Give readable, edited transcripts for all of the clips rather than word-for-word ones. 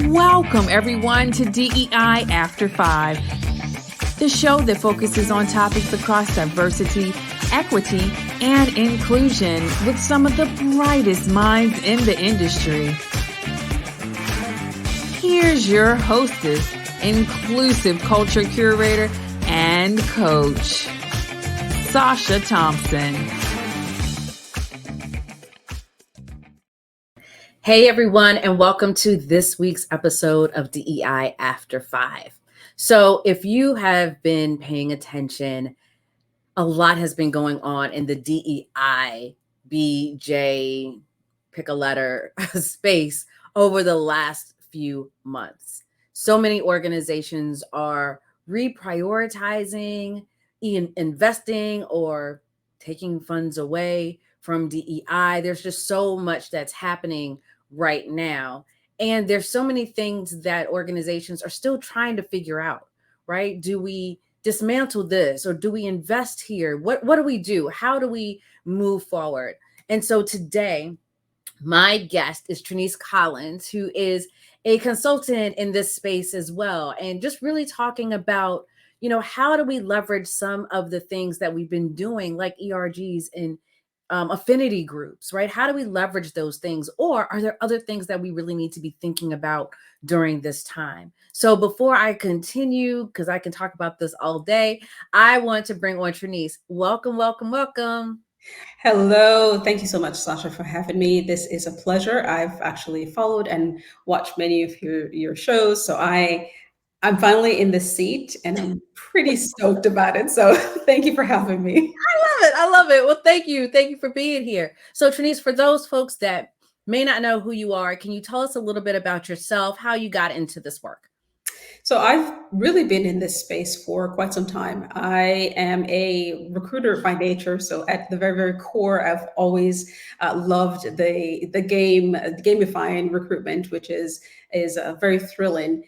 Welcome, everyone, to DEI After 5, the show that focuses on topics across diversity, equity, and inclusion with some of the brightest minds in the industry. Here's your hostess, inclusive culture curator and coach, Sacha Thompson. Hey everyone, and welcome to this week's episode of DEI After 5. So if you have been paying attention, a lot has been going on in the DEI, BJ, pick a letter, space over the last few months. So many organizations are reprioritizing, investing, or taking funds away from DEI. There's just so much that's happening right now. And there's so many things that organizations are still trying to figure out, right? Do we dismantle this or do we invest here? What do we do? How do we move forward? And so today, my guest is Treneice Collins, who is a consultant in this space as well. And just really talking about, how do we leverage some of the things that we've been doing, like ERGs and affinity groups, right? How do we leverage those things? Or are there other things that we really need to be thinking about during this time? So before I continue, because I can talk about this all day, I want to bring on Treneice. Welcome, welcome, welcome. Hello. Thank you so much, Sacha, for having me. This is a pleasure. I've actually followed and watched many of your shows. So I'm finally in the seat and I'm pretty stoked about it. So thank you for having me. I love it. Well, thank you. Thank you for being here. So Treneice, for those folks that may not know who you are, can you tell us a little bit about yourself, how you got into this work? So I've really been in this space for quite some time. I am a recruiter by nature. So at the very, very core, I've always loved the gamifying recruitment, which is very thrilling.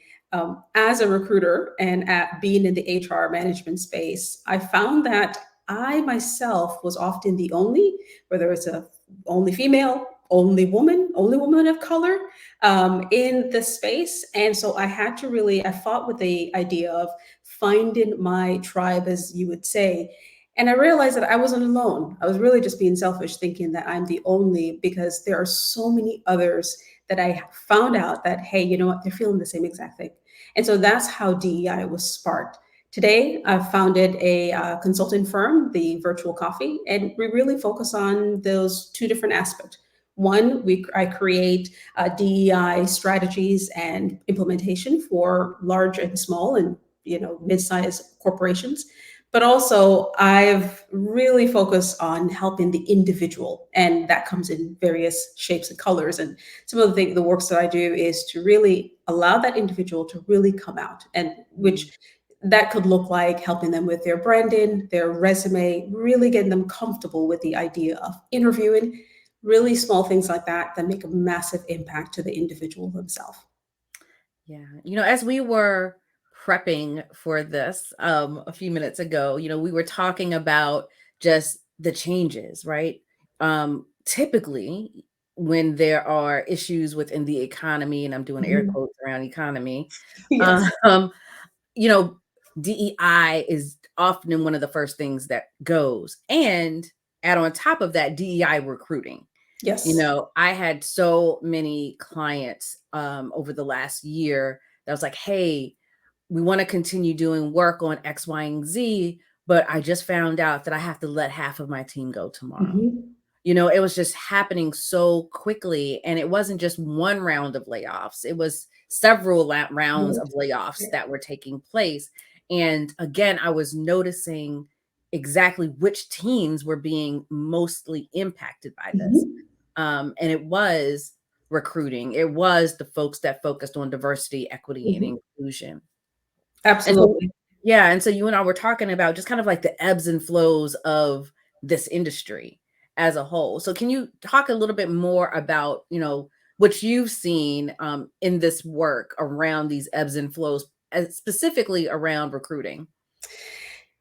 As a recruiter and at being in the HR management space, I found that I myself was often the only, whether it's a only female, only woman of color in the space. And so I fought with the idea of finding my tribe, as you would say. And I realized that I wasn't alone. I was really just being selfish, thinking that I'm the only, because there are so many others that I found out that, hey, you know what, they're feeling the same exact thing. And so that's how DEI was sparked. Today, I've founded a consulting firm, the Virtual Coffee, and we really focus on those two different aspects. One, I create DEI strategies and implementation for large and small and mid-sized corporations. But also, I've really focused on helping the individual, and that comes in various shapes and colors. And some of the works that I do is to really allow that individual to really come out, and which that could look like helping them with their branding, their resume, really getting them comfortable with the idea of interviewing, really small things like that make a massive impact to the individual themselves. Yeah. As we were prepping for this a few minutes ago, we were talking about just the changes, right? Typically, when there are issues within the economy, and I'm doing air quotes around economy, Yes. DEI is often one of the first things that goes. And add on top of that, DEI recruiting. Yes. I had so many clients over the last year that was like, hey, we want to continue doing work on X, Y, and Z, but I just found out that I have to let half of my team go tomorrow. It was just happening so quickly. And it wasn't just one round of layoffs. It was several rounds of layoffs that were taking place. And again, I was noticing exactly which teams were being mostly impacted by this. And it was recruiting. It was the folks that focused on diversity, equity, and inclusion. Absolutely. And so you and I were talking about just kind of like the ebbs and flows of this industry as a whole. So can you talk a little bit more about, what you've seen in this work around these ebbs and flows, specifically around recruiting?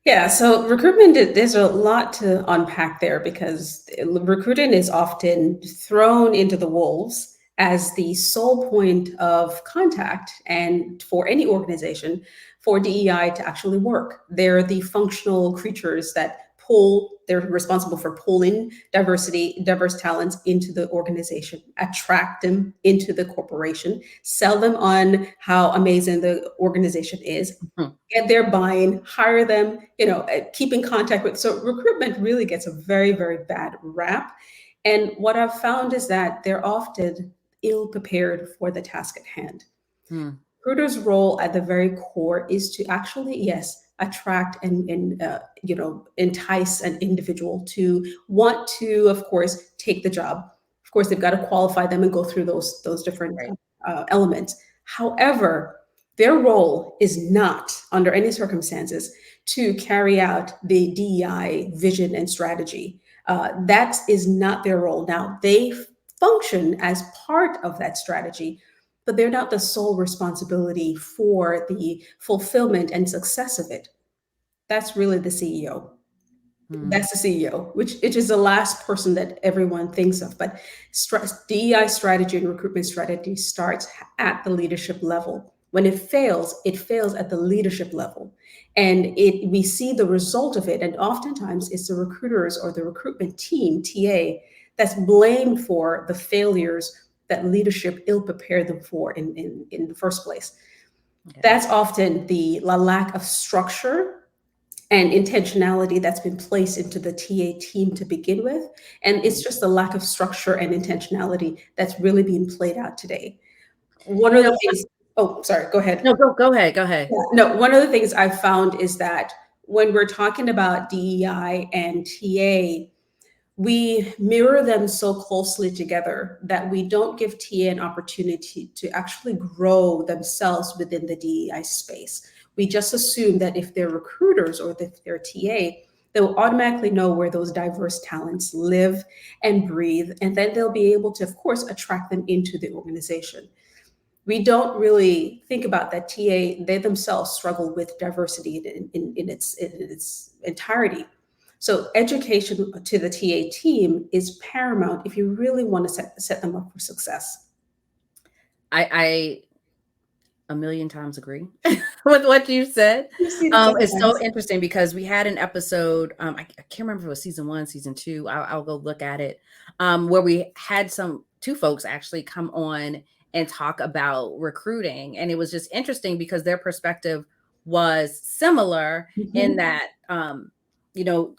Yeah, so recruitment, there's a lot to unpack there because recruiting is often thrown into the wolves as the sole point of contact and for any organization for DEI to actually work. They're the functional creatures that they're responsible for pulling diverse talents into the organization, attract them into the corporation, sell them on how amazing the organization is, Mhm. get their buy-in, hire them, keep in contact with. So recruitment really gets a very, very bad rap. And what I've found is that they're often ill prepared for the task at hand. Hmm. Recruiter's role at the very core is to actually, yes, attract and entice an individual to want to, of course, take the job. Of course, they've got to qualify them and go through those different Right. elements. However, their role is not, under any circumstances, to carry out the DEI vision and strategy. That is not their role. Now, they function as part of that strategy, but they're not the sole responsibility for the fulfillment and success of it. That's really the CEO. Hmm. That's the CEO, which is the last person that everyone thinks of. But DEI strategy and recruitment strategy starts at the leadership level. When it fails at the leadership level. And we see the result of it. And oftentimes it's the recruiters or the recruitment team, TA, that's blamed for the failures that leadership ill prepared them for in the first place. Yeah. That's often the lack of structure and intentionality that's been placed into the TA team to begin with. And it's just the lack of structure and intentionality that's really being played out today. One You of know, the things, oh, sorry, go ahead. no, go ahead. Go ahead. Yeah, no, one of the things I've found is that when we're talking about DEI and TA, we mirror them so closely together that we don't give TA an opportunity to actually grow themselves within the DEI space. We just assume that if they're recruiters or if they're TA, they'll automatically know where those diverse talents live and breathe, and then they'll be able to, of course, attract them into the organization. We don't really think about that TA, they themselves struggle with diversity in its entirety. So education to the TA team is paramount if you really want to set them up for success. I a million times agree with what you said. You see this It's so sometimes. interesting because we had an episode. I can't remember if it was season one, season two. I'll go look at it. Where we had two folks actually come on and talk about recruiting, and it was just interesting because their perspective was similar in Mhm. that,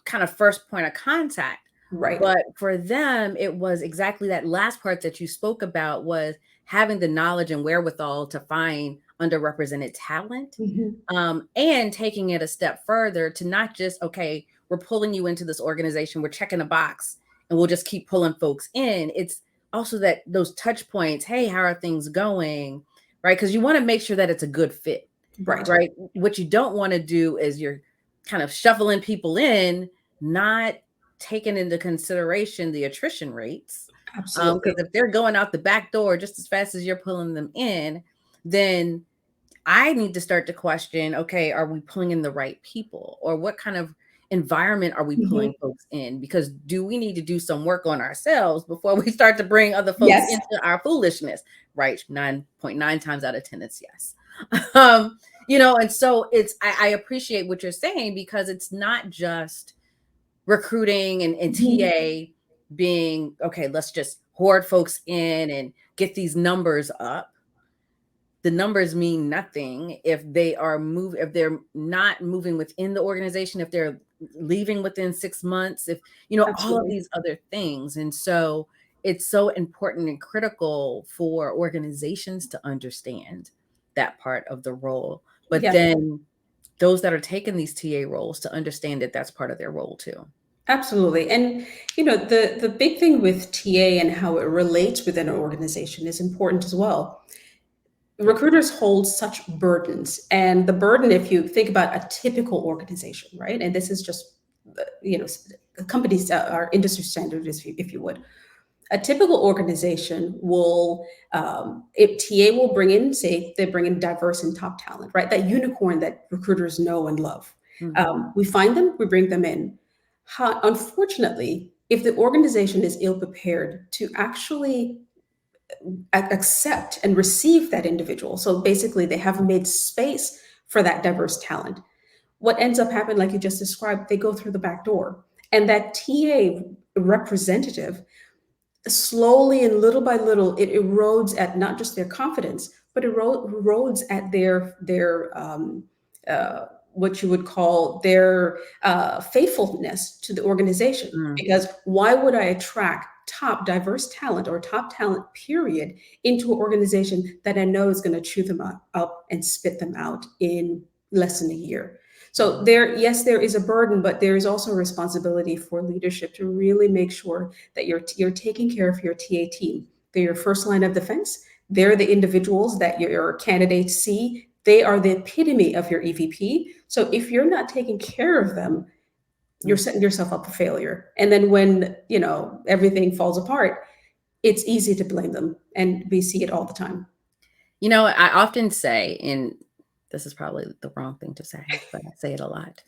kind of first point of contact. Right. But for them, it was exactly that last part that you spoke about was having the knowledge and wherewithal to find underrepresented talent, Mhm. and taking it a step further to not just, okay, we're pulling you into this organization, we're checking a box and we'll just keep pulling folks in. It's also that those touch points, hey, how are things going? Right. Because you want to make sure that it's a good fit, Right. right? What you don't want to do is you're kind of shuffling people in, not taking into consideration the attrition rates. Because Absolutely. if they're going out the back door just as fast as you're pulling them in, then I need to start to question, okay, are we pulling in the right people? Or what kind of environment are we Mhm. pulling folks in? Because do we need to do some work on ourselves before we start to bring other folks Yes. into our foolishness? Right. 9.9 times out of 10, it's yes. um, and so I appreciate what you're saying because it's not just recruiting and Mhm. TA being, okay, let's just hoard folks in and get these numbers up. The numbers mean nothing if they're not moving within the organization, if they're leaving within 6 months, if all of Absolutely. these other things. And so it's so important and critical for organizations to understand that part of the role, but Yes. then those that are taking these TA roles to understand that that's part of their role too. Absolutely. And the big thing with TA and how it relates within an organization is important as well. Yeah. Recruiters hold such burdens, and the burden, if you think about a typical organization, right, and this is just companies that are industry standard, if you would, a typical organization will, if TA will bring in, say they bring in diverse and top talent, right, that unicorn that recruiters know and love, Mhm. We find them, we bring them in. Unfortunately, if the organization is ill prepared to actually accept and receive that individual, so basically they haven't made space for that diverse talent, what ends up happening, like you just described, they go through the back door. And that TA representative, slowly and little by little, it erodes at not just their confidence, but erodes at their what you would call their faithfulness to the organization. Mm. Because why would I attract top diverse talent or top talent period into an organization that I know is going to chew them up and spit them out in less than a year? So Mm. there, yes, there is a burden, but there is also a responsibility for leadership to really make sure that you're taking care of your TA team. They're your first line of defense. They're the individuals that your candidates see. They are the epitome of your EVP. So if you're not taking care of them, you're Mm. setting yourself up for failure. And then when, everything falls apart, it's easy to blame them. And we see it all the time. I often say, and this is probably the wrong thing to say, but I say it a lot.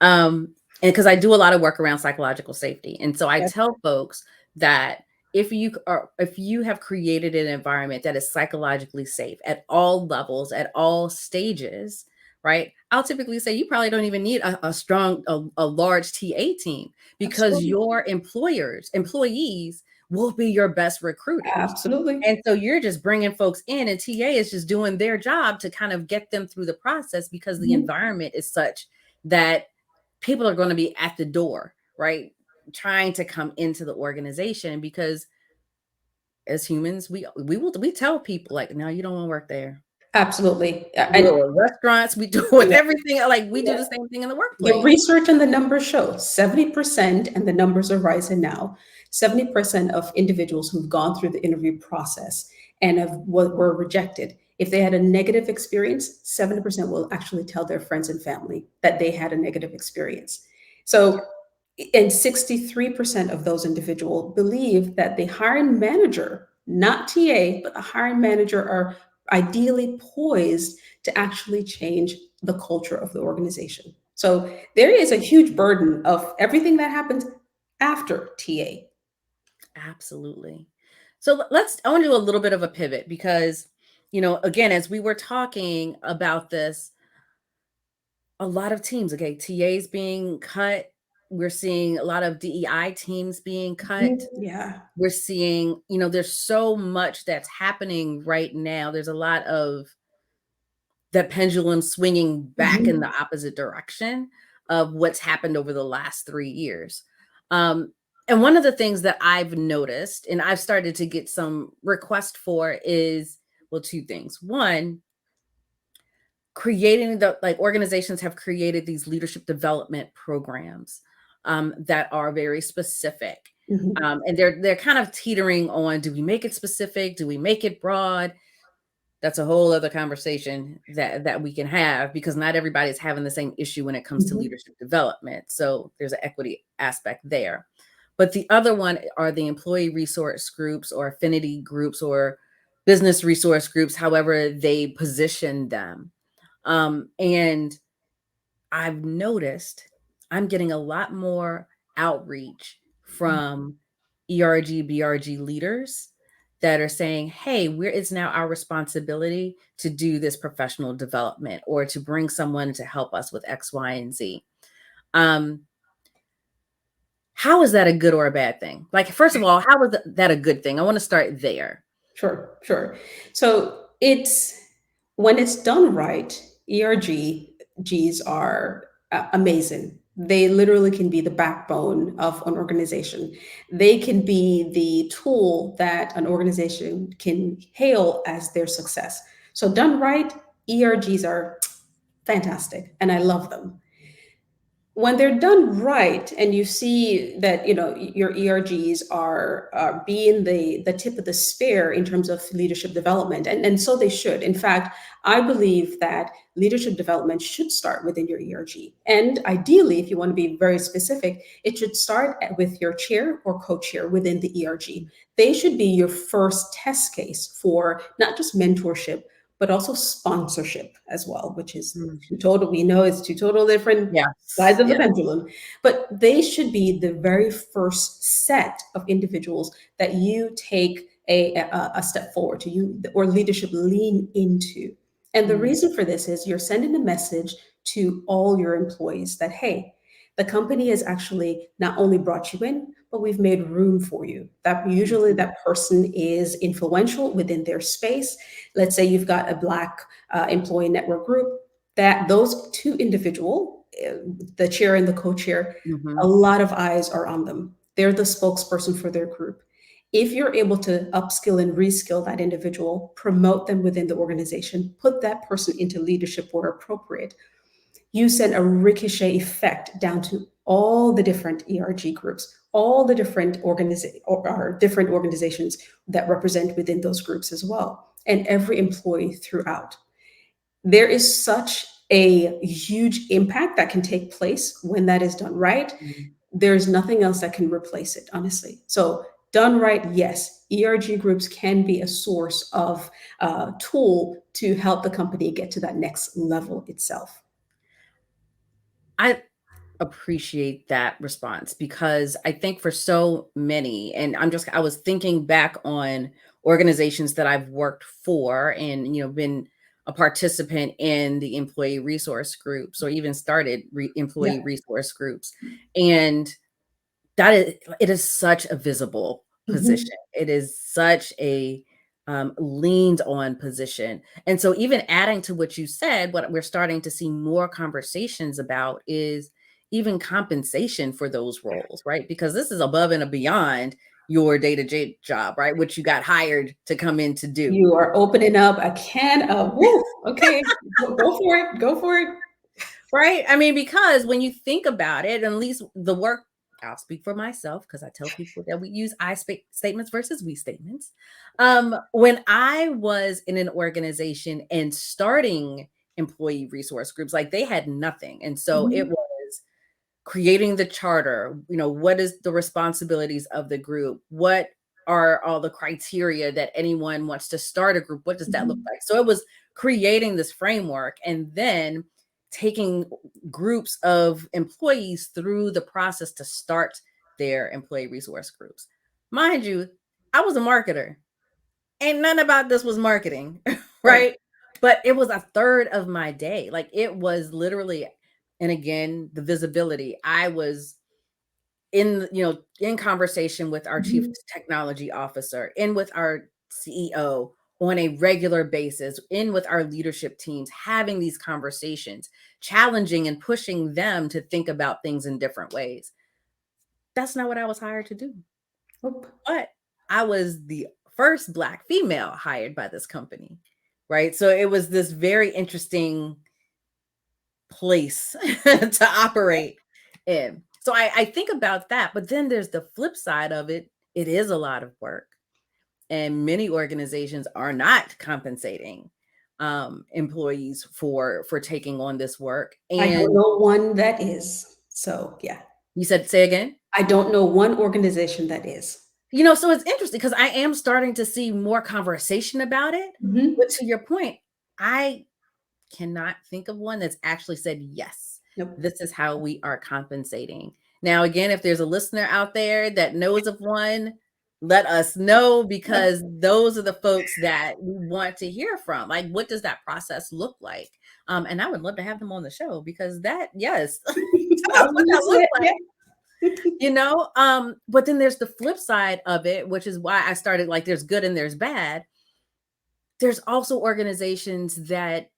And because I do a lot of work around psychological safety. And so I Yes, tell folks that if you have created an environment that is psychologically safe at all levels, at all stages, right? I'll typically say you probably don't even need a large TA team because absolutely. your employees will be your best recruiters. Absolutely. And so you're just bringing folks in, and TA is just doing their job to kind of get them through the process because the Mhm. environment is such that people are going to be at the door, right? Trying to come into the organization because as humans, we tell people like, no, you don't want to work there. Absolutely. We do it with restaurants, we do it with Yeah, everything. Like we do yeah. the same thing in the The workplace. research and the numbers show 70%, and the numbers are rising now. 70% of individuals who've gone through the interview process and were rejected, if they had a negative experience, 70% will actually tell their friends and family that they had a negative experience. So, and 63% of those individuals believe that the hiring manager, not TA, but the hiring manager are ideally poised to actually change the culture of the organization. So there is a huge burden of everything that happens after TA. Absolutely. So I want to do a little bit of a pivot because, again, as we were talking about this, a lot of teams, okay, TAs being cut. We're seeing a lot of DEI teams being cut. Yeah. We're seeing, there's so much that's happening right now. There's a lot of that pendulum swinging back in Mhm. the opposite direction of what's happened over the last 3 years. Um, and one of the things that I've noticed and I've started to get some request for is, well, two things. One, creating organizations have created these leadership development programs that are very specific. Mhm. And they're kind of teetering on, do we make it specific? Do we make it broad? That's a whole other conversation that we can have because not everybody's having the same issue when it comes to Mhm. leadership development. So there's an equity aspect there. But the other one are the employee resource groups or affinity groups or business resource groups, however they position them. And I've noticed I'm getting a lot more outreach from ERG, B.R.G leaders that are saying, hey, it's now our responsibility to do this professional development or to bring someone to help us with X, Y, and Z. Um, how is that a good or a bad thing? Like, first of all, how is that a good thing? I want to start there. Sure, sure. So it's when it's done right, ERGs are amazing. They literally can be the backbone of an organization. They can be the tool that an organization can hail as their success. So done right, ERGs are fantastic, and I love them. When they're done right and you see that your ERGs are being the tip of the spear in terms of leadership development, and so they should. In fact, I believe that leadership development should start within your ERG, and ideally, if you want to be very specific, it should start with your chair or co-chair within the ERG. They should be your first test case for not just mentorship but also sponsorship as well, which is Mm. we know it's two total different Yes. sides of the Yeah. pendulum. But they should be the very first set of individuals that you take a step forward to, you or leadership lean into. And the Mm. reason for this is you're sending a message to all your employees that, hey, the company has actually not only brought you in, but we've made room for you. That usually Mhm. that person is influential within their space. Let's say you've got a Black employee network group, that those two individual, the chair and the co-chair, a Mhm. lot of eyes are on them. They're the spokesperson for their group. If you're able to upskill and reskill that individual, promote them within the organization, put that person into leadership where appropriate, you send a ricochet effect down to all the different ERG groups, all the different different organizations that represent within those groups as well, and every employee throughout. There is such a huge impact that can take place when that is done right. Mhm. There's nothing else that can replace it, honestly. So done right, yes, ERG groups can be a source of tool to help the company get to that next level itself. I appreciate that response because I think for so many, and I was thinking back on organizations that I've worked for and, been a participant in the employee resource groups or even started Yeah. employee resource groups. And it is such a visible Mhm. position. It is such a leaned on position. And so even adding to what you said, what we're starting to see more conversations about is even compensation for those roles, right? Because this is above and beyond your day-to-day job, right? Which you got hired to come in to do. You are opening up a can of woo. Okay, go for it. Go for it. Right? I mean, because when you think about it, at least the work, I'll speak for myself because I tell people that we use statements versus we statements. When I was in an organization and starting employee resource groups, like they had nothing. And so it Mhm. was creating the charter, what is the responsibilities of the group? What are all the criteria that anyone wants to start a group? What does that look Mhm. like? So it was creating this framework and then taking groups of employees through the process to start their employee resource groups. Mind you, I was a marketer. Ain't none about this was marketing, Right. right? But it was a third of my day. Like it was literally, and again, the visibility. I was in conversation with our chief Mhm. technology officer, in with our CEO on a regular basis, in with our leadership teams, having these conversations, challenging and pushing them to think about things in different ways. That's not what I was hired to do. Oop. But I was the first Black female hired by this company, right? So it was this very interesting place to operate in. So I think about that, but then there's the flip side of it. It is a lot of work, and many organizations are not compensating employees for taking on this work. I don't And know one that is. So yeah, you said, say again. I don't know one organization that is. So it's interesting because I am starting to see more conversation about it. But Mhm. to your point, I cannot think of one that's actually said, yes, Nope. this is how we are compensating. Now, again, if there's a listener out there that knows of one, let us know because those are the folks that we want to hear from. Like, what does that process look like? And I would love to have them on the show because yes, tell I us was what gonna that looks say, like. yeah. But then there's the flip side of it, which is why I started like there's good and there's bad. There's also organizations that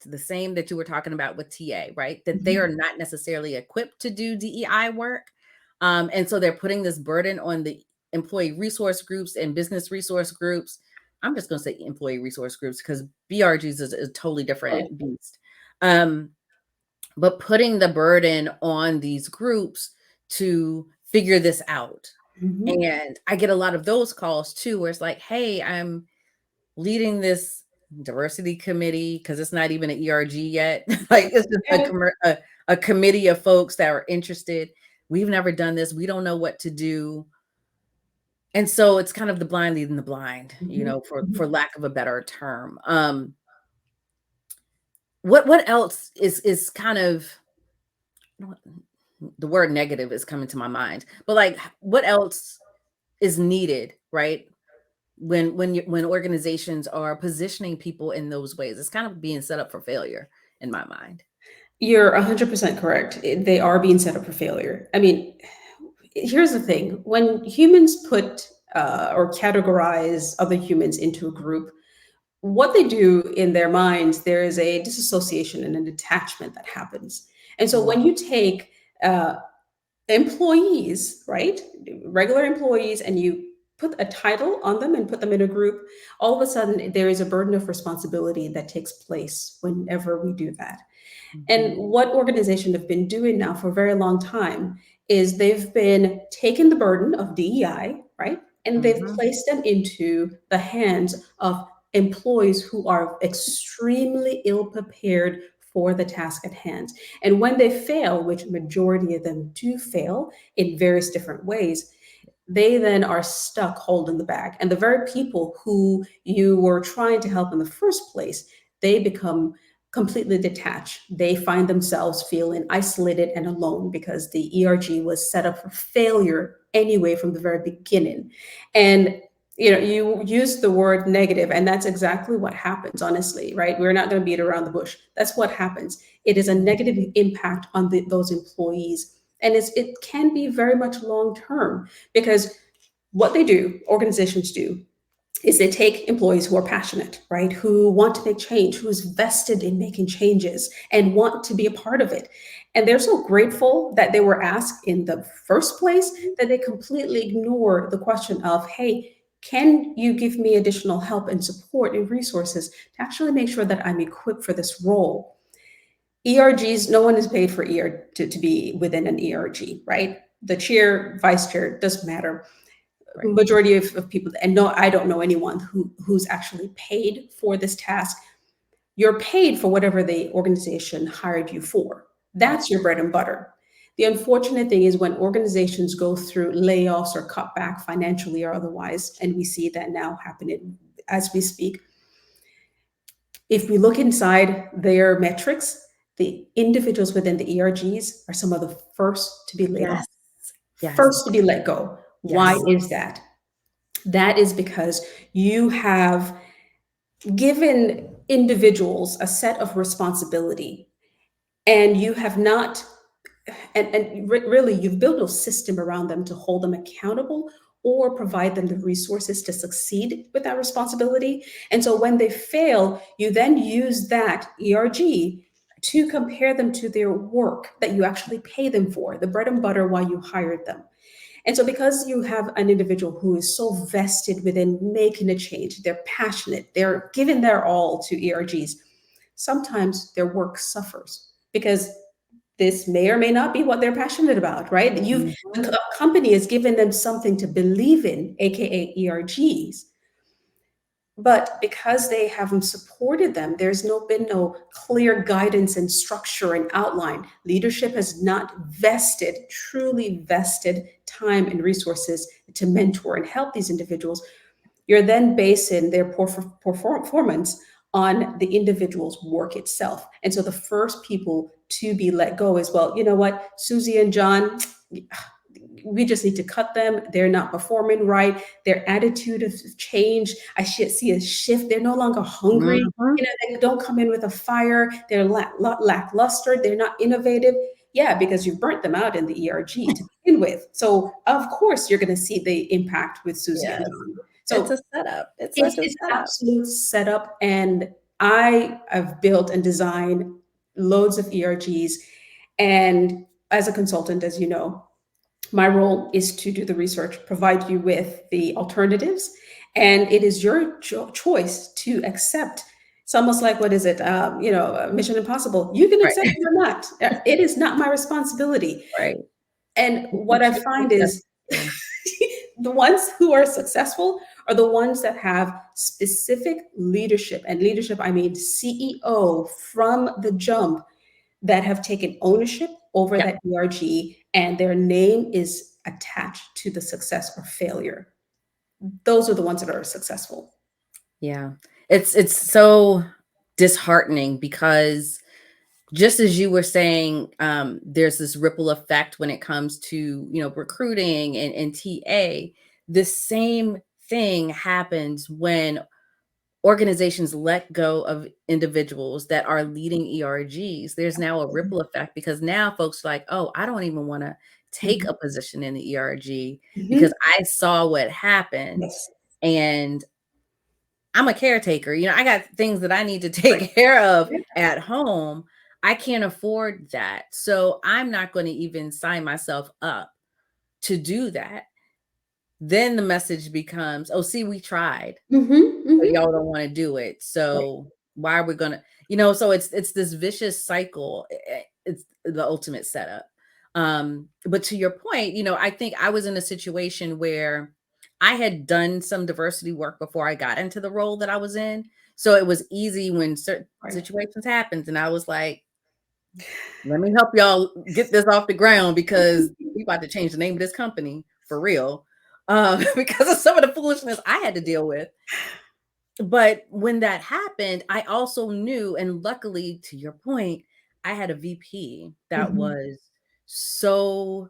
the same that you were talking about with TA, right? That they are Mhm. not necessarily equipped to do DEI work. And so they're putting this burden on the employee resource groups and business resource groups. I'm just going to say employee resource groups because B.R.G.S is a totally Right. different beast. Um, but putting the burden on these groups to figure this out. Mhm. And I get a lot of those calls too, where it's like, hey, I'm leading this diversity committee because it's not even an ERG yet. Like it's just Get it. a committee of folks that are interested. We've never done this. We don't know what to do. And so it's kind of the blind leading the blind, Mhm. for Mhm. lack of a better term. what else is kind of, the word negative is coming to my mind, but like what else is needed, right? When organizations are positioning people in those ways, it's kind of being set up for failure in my mind. You're 100% correct. They are being set up for failure. I mean, here's the thing: when humans put or categorize other humans into a group, what they do in their minds, there is a disassociation and an attachment that happens. And so Mm, when you take uh, employees, right, regular employees, and you put a title on them and put them in a group, all of a sudden there is a burden of responsibility that takes place whenever we do that. And mhm, what organizations have been doing now for a very long time is they've been taking the burden of DEI, right? And they've mhm. placed them into the hands of employees who are extremely ill prepared for the task at hand. And when they fail, which majority of them do fail in various different ways, they then are stuck holding the bag. And the very people who you were trying to help in the first place, they become completely detached. They find themselves feeling isolated and alone because the ERG was set up for failure anyway from the very beginning. And you use the word negative, and that's exactly what happens, honestly, right? We're not going to beat around the bush. That's what happens. It is a negative impact on those employees. And it can be very much long term because what they do, organizations do, is they take employees who are passionate, right? Who want to make change, who's vested in making changes and want to be a part of it. And they're so grateful that they were asked in the first place that they completely ignore the question of, hey, can you give me additional help and support and resources to actually make sure that I'm equipped for this role? ERGs, no one is paid for to be within an ERG, right? The chair, vice chair, doesn't matter. Right. Majority of people, and no, I don't know anyone who's actually paid for this task. You're paid for whatever the organization hired you for. Yep. That's your bread and butter. The unfortunate thing is when organizations go through layoffs or cut back financially or otherwise, and we see that now happening as we speak. If we look inside their metrics, the individuals within the ERGs are some of the first to be laid off, Yes. Yes. first to be let go. Why Yes. is that? That is because you have given individuals a set of responsibility, and you have not, and really, you've built no system around them to hold them accountable or provide them the resources to succeed with that responsibility. And so when they fail, you then use that ERG to compare them to their work that you actually pay them for, the bread and butter while you hired them. And so, because you have an individual who is so vested within making a change, they're passionate, they're giving their all to ERGs, sometimes their work suffers because this may or may not be what they're passionate about, right? The Mhm. company has given them something to believe in, aka ERGs, but because they haven't supported them, there's been no clear guidance and structure and outline. Leadership has not vested, truly vested time and resources to mentor and help these individuals. You're then basing their performance on the individual's work itself. And so the first people to be let go is, well, you know what, Susie and John, we just need to cut them. They're not performing right. Their attitude has changed. I should see a shift. They're no longer hungry. Mhm. They don't come in with a fire. They're lackluster. They're not innovative. Yeah, because you burnt them out in the ERG to begin with. So of course you're going to see the impact with Susie and Yes. John. It's So a setup. It's such a it's setup. absolute setup. And I have built and designed loads of ERGs. And as a consultant, as you know, my role is to do the research, provide you with the alternatives, and it is your choice to accept. It's almost like, what is it? Mission Impossible. You can Right. accept it or not. It is not my responsibility. Right. And You what I choose to find accept is it. the ones who are successful are the ones that have specific leadership. And leadership, I mean CEO from the jump, that have taken ownership over Yep. that ERG and their name is attached to the success or failure. Those are the ones that are successful. Yeah. It's so disheartening because just as you were saying, there's this ripple effect when it comes to, recruiting and TA. The same thing happens when organizations let go of individuals that are leading ERGs. There's now a ripple effect because now folks are like, oh, I don't even want to take Mhm. a position in the ERG Mhm. because I saw what happened Yes. and I'm a caretaker. I got things that I need to Right. take care of Yeah. at home. I can't afford that. So I'm not going to even sign myself up to do that. Then the message becomes, oh, see, we tried, Mhm. but Mhm. y'all don't want to do it. Right. So why are we gonna, so it's this vicious cycle. It's the ultimate setup. But to your point, I think I was in a situation where I had done some diversity work before I got into the role that I was in. So it was easy when certain Right. situations happened. And I was like, let me help y'all get this off the ground because we about to change the name of this company for real. Because of some of the foolishness I had to deal with. But when that happened, I also knew, and luckily, to your point, I had a VP that Mhm. was so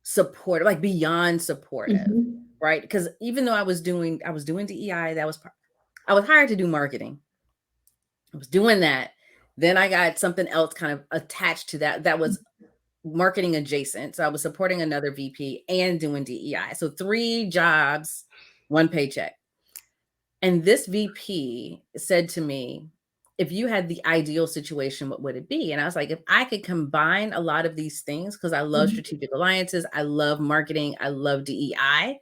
supportive, like beyond supportive, Mhm. right? Because even though I was doing DEI, I was hired to do marketing. I was doing that. Then I got something else kind of attached to that that was marketing adjacent. So I was supporting another VP and doing DEI. So 3 jobs, 1 paycheck. And this VP said to me, if you had the ideal situation, what would it be? And I was like, if I could combine a lot of these things, because I love Mhm. strategic alliances, I love marketing, I love DEI.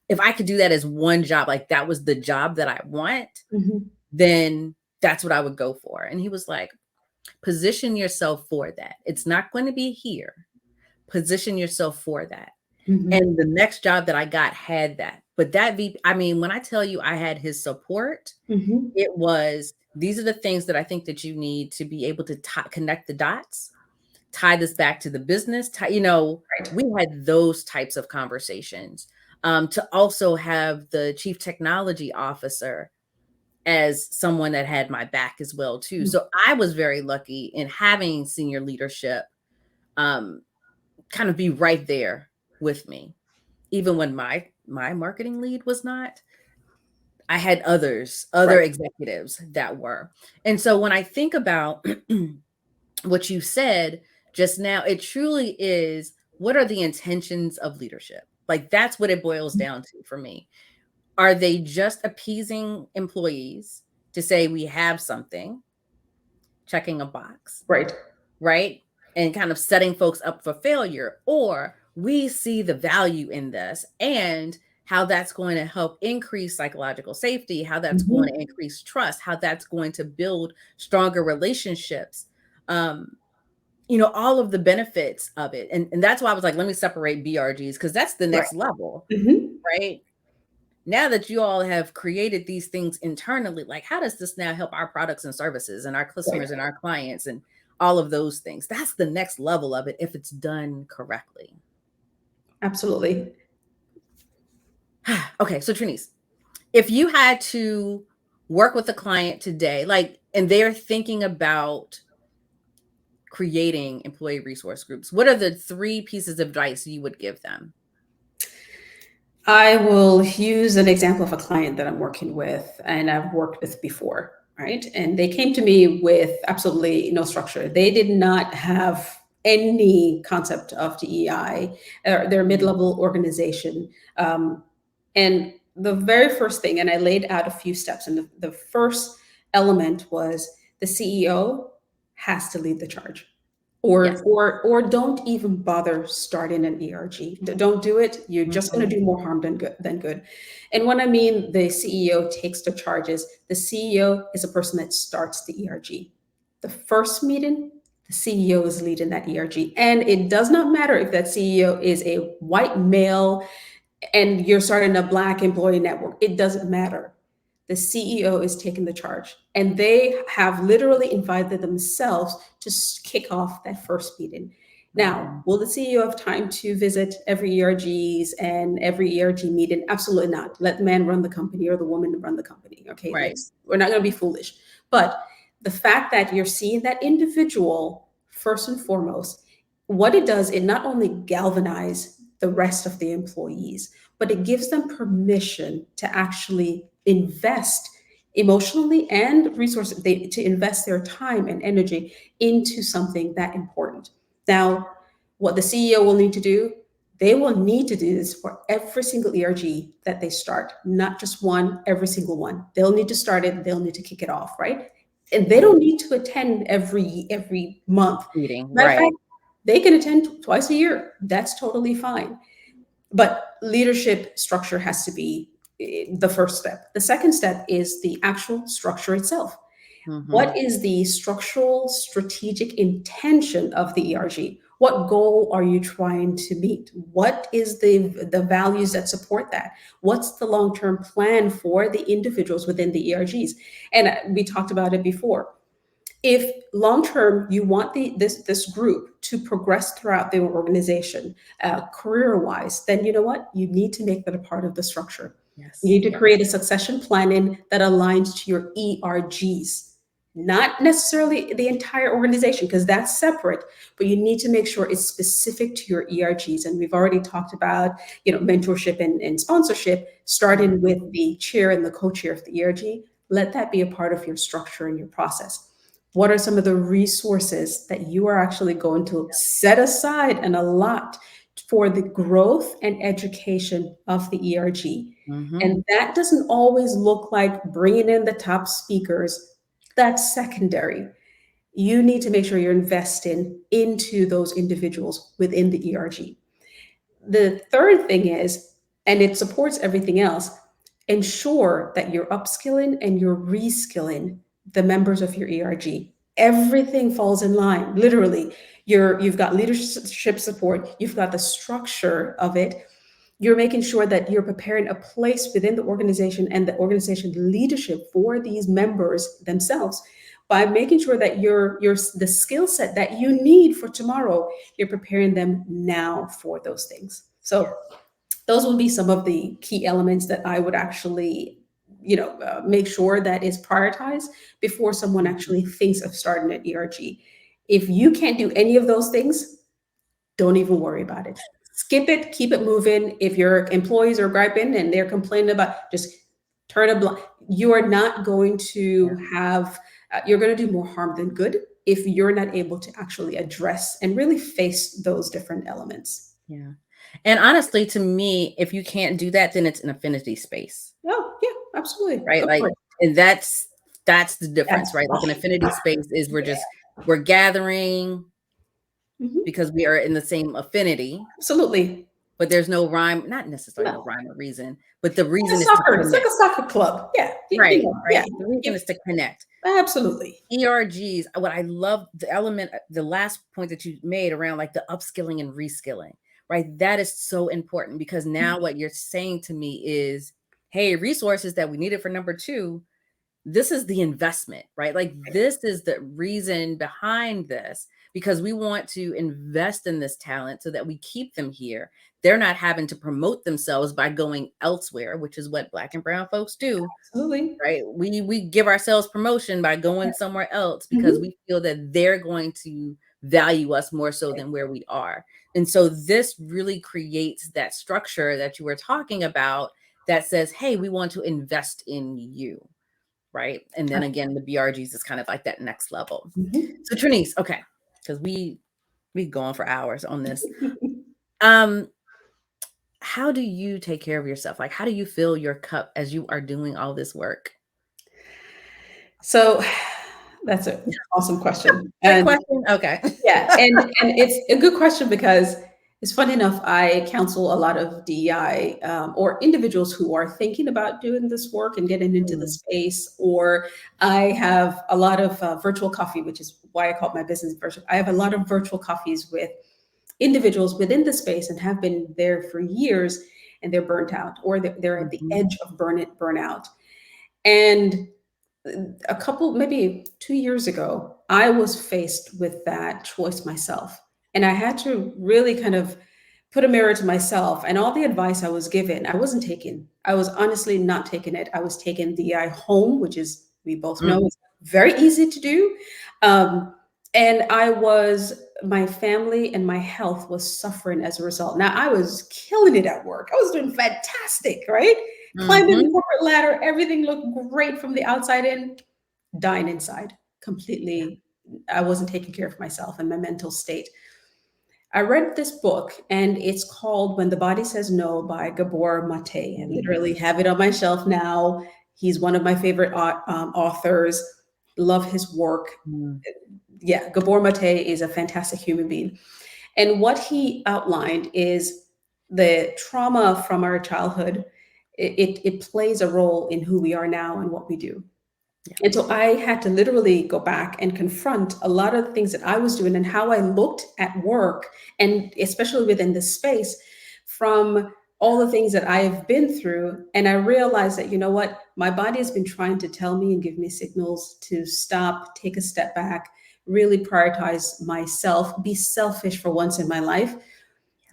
If I could do that as one job, like that was the job that I want, Mhm. then that's what I would go for. And he was like, position yourself for that. It's not going to be here. Position yourself for that. Mhm. And the next job that I got had that. But that VP, I mean, when I tell you I had his support, Mhm. it was, these are the things that I think that you need to be able to connect the dots, tie this back to the business. Right. We had those types of conversations. To also have the chief technology officer as someone that had my back as well too. Mm. So I was very lucky in having senior leadership um, kind of be right there with me, even when my marketing lead was not. I had other Right. executives that were. And so when I think about what you said just now, it truly is, what are the intentions of leadership? Like that's what it boils down to for me. Are they just appeasing employees to say we have something, checking a box? Right. Right? And kind of setting folks up for failure. Or we see the value in this and how that's going to help increase psychological safety, how that's going to Mhm. increase trust, how that's going to build stronger relationships. Um, all of the benefits of it. And that's why I was like, let me separate B.R.G.s because that's the Right. next level, Mhm. right? Now that you all have created these things internally, like how does this now help our products and services and our Right. customers and our clients and all of those things? That's the next level of it if it's done correctly. Absolutely. Okay, so Treneice, if you had to work with a client today, like, and they're thinking about creating employee resource groups, what are the 3 pieces of advice you would give them? I will use an example of a client that I'm working with and I've worked with before, right? And they came to me with absolutely no structure. They did not have any concept of DEI. They're a Mhm. mid-level organization. And the very first thing, and I laid out a few steps, and the first element was the CEO has to lead the charge, or Yes. or don't even bother starting an ERG. Don't do it. You're just going Mhm. to do more harm than good. And when I mean the CEO takes the charges, the CEO is a person that starts the ERG. The first meeting, the CEO is leading that ERG, and it does not matter if that CEO is a white male and you're starting a Black employee network. It doesn't matter. The CEO is taking the charge, and they have literally invited themselves to kick off that first meeting. Now, Mhm. will the CEO have time to visit every ERGs and every ERG meeting? Absolutely not. Let the man run the company or the woman run the company. Okay, Right. we're not going to be foolish. But the fact that you're seeing that individual first and foremost, what it does, it not only galvanizes the rest of the employees, but it gives them permission to actually invest emotionally and resources, to invest their time and energy into something that important. Now, what the CEO will need to do, they will need to do this for every single ERG that they start, not just one, every single one. They'll need to start it, they'll need to kick it off, right? And they don't need to attend every month. Meeting, Matter of right. fact, they can attend twice a year. That's totally fine. But leadership structure has to be the first step. The second step is the actual structure itself. Mm-hmm. What is the structural strategic intention of the ERG? What goal are you trying to meet? What is the values that support that? What's the long-term plan for the individuals within the ERGs? And we talked about it before. If long term you want this group to progress throughout the organization, career wise, then you know what, you need to make that a part of the structure. You Yes. need to create a succession planning that aligns to your ERGs, not necessarily the entire organization, because that's separate, but you need to make sure it's specific to your ERGs. And we've already talked about, mentorship and sponsorship, starting with the chair and the co-chair of the ERG. Let that be a part of your structure and your process. What are some of the resources that you are actually going to set aside and allot for the growth and education of the ERG? Mm-hmm. And that doesn't always look like bringing in the top speakers. That's secondary. You need to make sure you're investing into those individuals within the ERG. The third thing is, and it supports everything else, ensure that you're upskilling and you're reskilling the members of your ERG. Everything falls in line, literally. You've got leadership support, you've got the structure of it. You're making sure that you're preparing a place within the organization and the organization leadership for these members themselves by making sure that you're the skill set that you need for tomorrow, you're preparing them now for those things. So those would be some of the key elements that I would actually, make sure that is prioritized before someone actually thinks of starting an ERG. If you can't do any of those things, don't even worry about it. Skip it, keep it moving. If your employees are griping and they're complaining about, just turn a blind. You are not going Yeah. to have, you're going to do more harm than good if you're not able to actually address and really face those different elements. Yeah. And honestly, to me, if you can't do that, then it's an affinity space, Oh, yeah, absolutely. right? Go for Like, it. and that's the difference, That's right? Like an right. affinity space is Yeah. we're gathering Mhm. because we are in the same affinity, Absolutely. but there's no rhyme, not necessarily no No. rhyme or reason, but the Like a reason is to soccer. It's like connect. a soccer club. Yeah. Right, Yeah. right. The reason You- is to connect. Absolutely. ERGs, what I love the element, the last point that you made around like the upskilling and reskilling, right? That is so important because now what you're saying to me is, hey, resources that we needed for number two, this is the investment, right? Like this is the reason behind this because we want to invest in this talent so that we keep them here. They're not having to promote themselves by going elsewhere, which is what Black and brown folks do, Absolutely. right? We give ourselves promotion by going somewhere else because Mhm. we feel that they're going to value us more so than where we are. And so this really creates that structure that you were talking about that says, hey, we want to invest in you, right? And then again, the B.R.G.S is kind of like that next level. Mhm. So Treneice, okay, because we go on for hours on this. Um, how do you take care of yourself? Like, how do you fill your cup as you are doing all this work? So that's an awesome question. Trick And question? Okay. yeah, and it's a good question because it's funny enough, I counsel a lot of DEI or individuals who are thinking about doing this work and getting into the Mm, space, or I have a lot of virtual coffee, which is why I call my business virtual. I have a lot of virtual coffees with individuals within the space and have been there for years, and they're burnt out or they're at the mhm, edge of burnout. And a couple, maybe 2 years ago, I was faced with that choice myself. And I had to really kind of put a mirror to myself, and all the advice I was given, I wasn't taking. I was honestly not taking it. I was taking the I home, which is We both know Mm, it's very easy to do. Um, and my family and my health was suffering as a result. Now, I was killing it at work. I was doing fantastic, right? Climbing the mhm. corporate ladder. Everything looked great from the outside in, dying inside Yeah. completely. I wasn't taking care of myself and my mental state. I read this book and it's called When the Body Says No by Gabor Mate. I Mm, literally have it on my shelf now. He's one of my favorite authors. Love his work. mm, Yeah, Gabor Mate is a fantastic human being. And what he outlined is the trauma from our childhood. It plays a role in who we are now and what we do. yeah. And so I had to literally go back and confront a lot of the things that I was doing and how I looked at work, and especially within this space, from all the things that I've been through. And I realized that, you know what, my body has been trying to tell me and give me signals to stop, take a step back, really prioritize myself, be selfish for once in my life.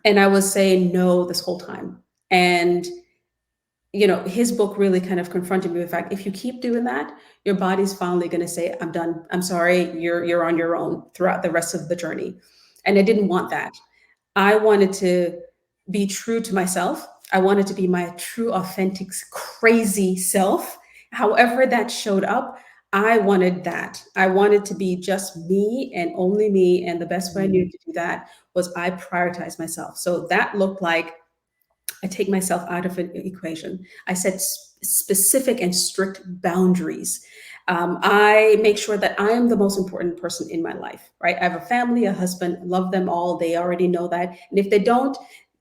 And I was saying no this whole time. And his book really kind of confronted me with the fact, if you keep doing that, your body's finally going to say, I'm done. I'm sorry. You're on your own throughout the rest of the journey. And I didn't want that. I wanted to be true to myself. I wanted to be my true, authentic, crazy self. However that showed up, I wanted that. I wanted to be just me and only me. And the best way I knew Mm, to do that was I prioritize myself. So that looked like I take myself out of an equation. I set specific and strict boundaries. I make sure that I am the most important person in my life, right? I have a family, a husband, love them all. They already know that. And if they don't,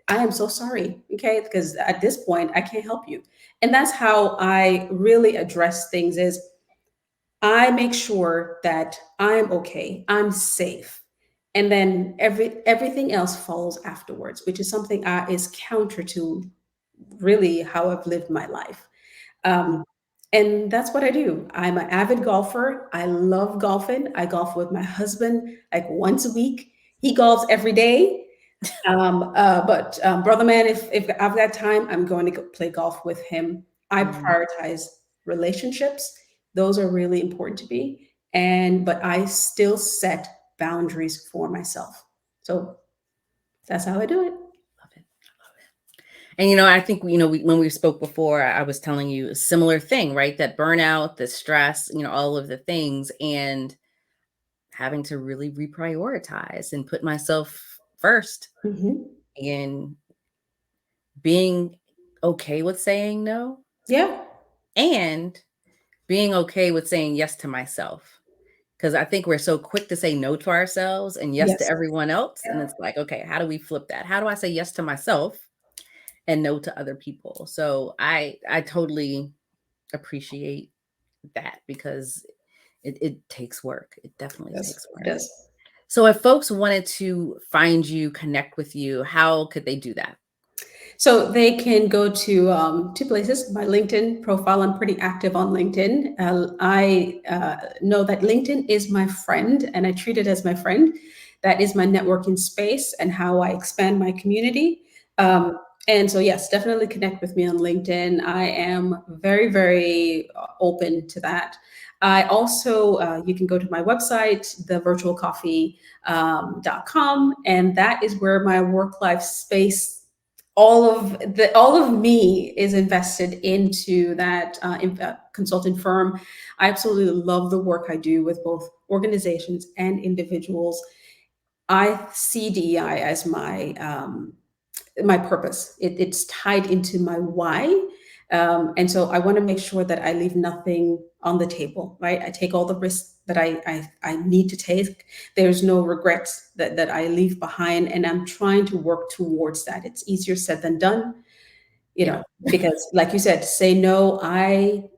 I am so sorry, okay? Because at this point, I can't help you. And that's how I really address things is I make sure that I'm okay, I'm safe. And then everything else follows afterwards, which is something is counter to really how I've lived my life. mm. Um, and that's what I do. I'm an avid golfer. I love golfing. I golf with my husband like once a week. He golfs every day. But brother man, if I've got time, I'm going to go play golf with him. I Mm. prioritize relationships; those are really important to me. But I still set boundaries for myself. So that's how I do it. Love it. And I think when we spoke before, I was telling you a similar thing, right? That burnout, the stress, all of the things, and having to really reprioritize and put myself first, Hmm. and being okay with saying no, Yeah. and being okay with saying yes to myself. Because I think we're so quick to say no to ourselves and yes to Yes. everyone else. And Yeah. it's like, okay, how do we flip that? How do I say yes to myself and no to other people? So I totally appreciate that, because it takes work. It definitely Yes. takes It work. does. So if folks wanted to find you, connect with you, how could they do that? So they can go to two places. My LinkedIn profile. I'm pretty active on LinkedIn. I know that LinkedIn is my friend, and I treat it as my friend. That is my networking space and how I expand my community. Um, and so, yes, definitely connect with me on LinkedIn. I am very, very open to that. I also, you can go to my website, thevirtualcoffee.com, and that is where my work life space, all of me is invested into that consulting firm. I absolutely love the work I do with both organizations and individuals. I see DEI as my purpose. It's tied into my why. And so I want to make sure that I leave nothing on the table, right? I take all the risks that I need to take. There's no regrets that I leave behind. And I'm trying to work towards that. It's easier said than done, Yeah. because like you said, say no. I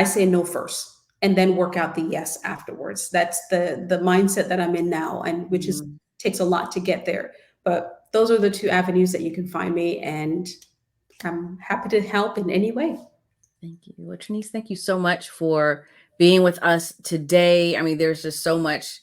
say no first and then work out the yes afterwards. That's the mindset that I'm in now, and which is Mhm. takes a lot to get there. But those are the two avenues that you can find me, and I'm happy to help in any way. Thank you. Well, Treneice, thank you so much for being with us today. I mean, there's just so much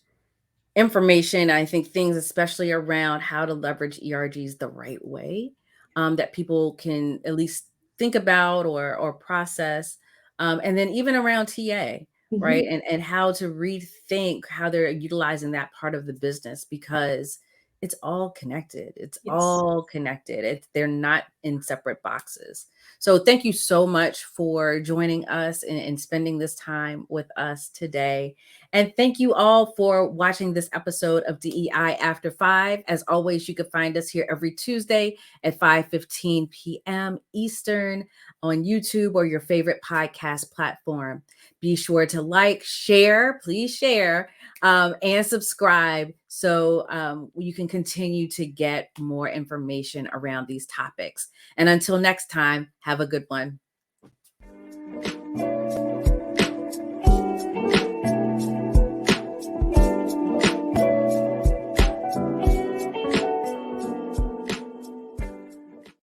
information. I think things, especially around how to leverage ERGs the right way, that people can at least think about or process. And then even around TA, right? Mhm. And how to rethink how they're utilizing that part of the business, because it's all connected. It's Yes. all connected. They're not in separate boxes. So thank you so much for joining us and spending this time with us today. And thank you all for watching this episode of DEI After 5. As always, you can find us here every Tuesday at 5:15 p.m. Eastern on YouTube or your favorite podcast platform. Be sure to like, share, please share, and subscribe so you can continue to get more information around these topics. And until next time, have a good one.